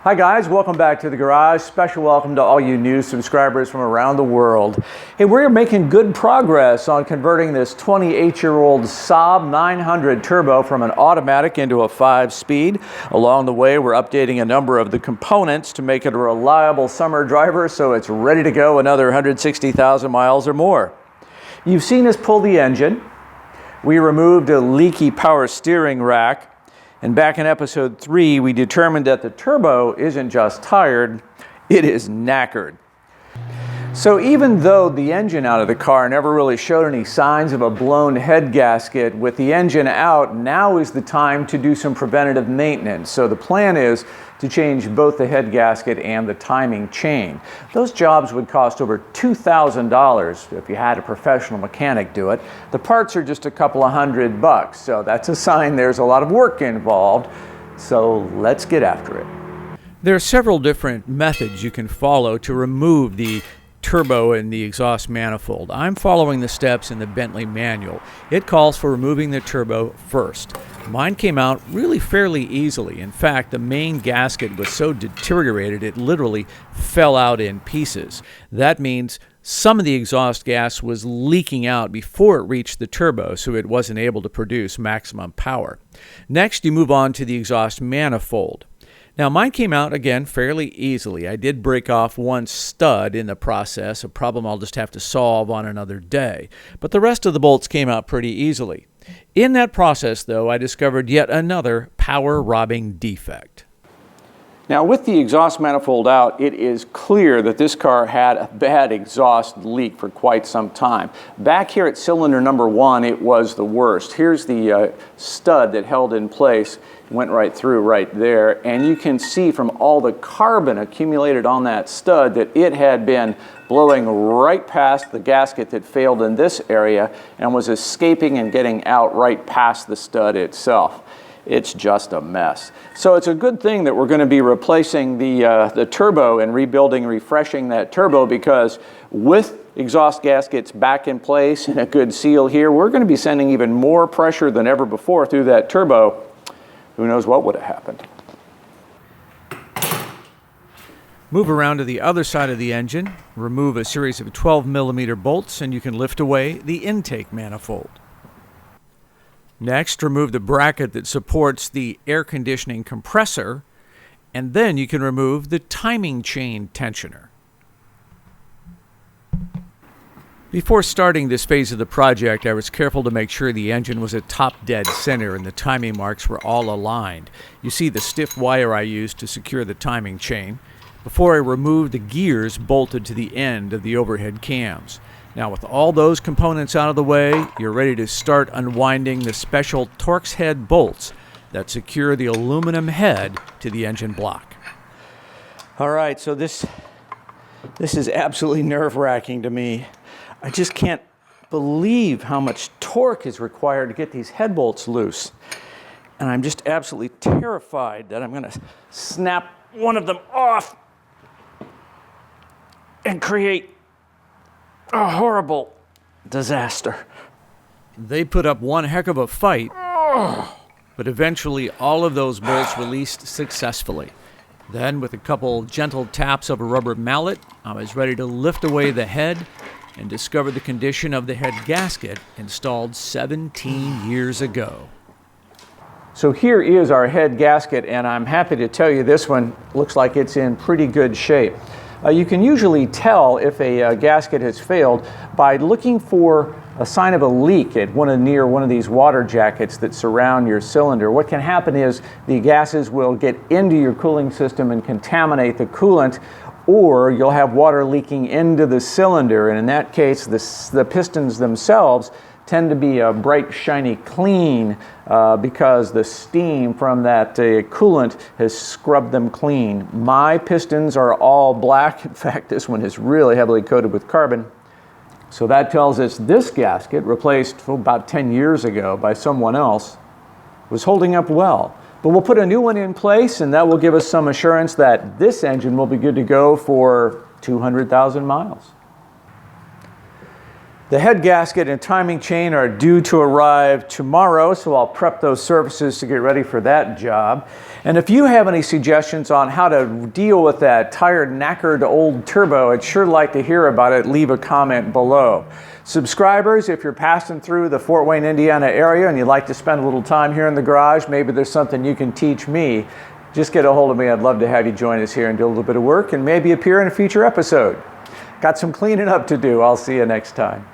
Hi guys, welcome back to the garage. Special welcome to all you new subscribers from around the world. Hey, we're making good progress on converting this 28-year-old SAAB 900 turbo from an automatic into a 5-speed. Along the way, we're updating a number of the components to make it a reliable summer driver so it's ready to go another 160,000 miles or more. You've seen us pull the engine. We removed a leaky power steering rack. And back in episode 3, we determined that the turbo isn't just tired, it is knackered. So even though the engine out of the car never really showed any signs of a blown head gasket, with the engine out, now is the time to do some preventative maintenance. So the plan is to change both the head gasket and the timing chain. Those jobs would cost over $2,000 if you had a professional mechanic do it. The parts are just a couple of $100, so that's a sign there's a lot of work involved. So let's get after it. There are several different methods you can follow to remove the turbo and the exhaust manifold. I'm following the steps in the Bentley manual. It calls for removing the turbo first. Mine came out really fairly easily. In fact, the main gasket was so deteriorated it literally fell out in pieces. That means some of the exhaust gas was leaking out before it reached the turbo, so it wasn't able to produce maximum power. Next, you move on to the exhaust manifold. Now, mine came out, again, fairly easily. I did break off one stud in the process, a problem I'll just have to solve on another day. But the rest of the bolts came out pretty easily. In that process, though, I discovered yet another power-robbing defect. Now, with the exhaust manifold out, it is clear that this car had a bad exhaust leak for quite some time. Back here at cylinder number 1, it was the worst. Here's the stud that held in place. Went right through right there, and you can see from all the carbon accumulated on that stud that it had been blowing right past the gasket that failed in this area and was escaping and getting out right past the stud itself. It's just a mess. So it's a good thing that we're going to be replacing the turbo and rebuilding, refreshing that turbo, because with exhaust gaskets back in place and a good seal here, we're going to be sending even more pressure than ever before through that turbo. Who knows what would have happened. Move around to the other side of the engine, remove a series of 12mm bolts, and you can lift away the intake manifold. Next, remove the bracket that supports the air conditioning compressor, and then you can remove the timing chain tensioner. Before starting this phase of the project, I was careful to make sure the engine was at top dead center and the timing marks were all aligned. You see the stiff wire I used to secure the timing chain before I removed the gears bolted to the end of the overhead cams. Now, with all those components out of the way, you're ready to start unwinding the special Torx head bolts that secure the aluminum head to the engine block. All right, so this is absolutely nerve-wracking to me. I just can't believe how much torque is required to get these head bolts loose. And I'm just absolutely terrified that I'm going to snap one of them off and create a horrible disaster. They put up one heck of a fight, but eventually all of those bolts released successfully. Then, with a couple gentle taps of a rubber mallet, I was ready to lift away the head and discovered the condition of the head gasket installed 17 years ago. So here is our head gasket, and I'm happy to tell you this one looks like it's in pretty good shape. You can usually tell if a gasket has failed by looking for a sign of a leak at near one of these water jackets that surround your cylinder. What can happen is the gases will get into your cooling system and contaminate the coolant, or you'll have water leaking into the cylinder, and in that case the pistons themselves tend to be a bright, shiny clean because the steam from that coolant has scrubbed them clean. My pistons are all black. In fact, this one is really heavily coated with carbon. So that tells us this gasket, replaced about 10 years ago by someone else, was holding up well. But we'll put a new one in place, and that will give us some assurance that this engine will be good to go for 200,000 miles. The head gasket and timing chain are due to arrive tomorrow, so I'll prep those surfaces to get ready for that job. And if you have any suggestions on how to deal with that tired, knackered old turbo, I'd sure like to hear about it. Leave a comment below. Subscribers, if you're passing through the Fort Wayne, Indiana area and you'd like to spend a little time here in the garage, maybe there's something you can teach me, just get a hold of me. I'd love to have you join us here and do a little bit of work and maybe appear in a future episode. Got some cleaning up to do. I'll see you next time.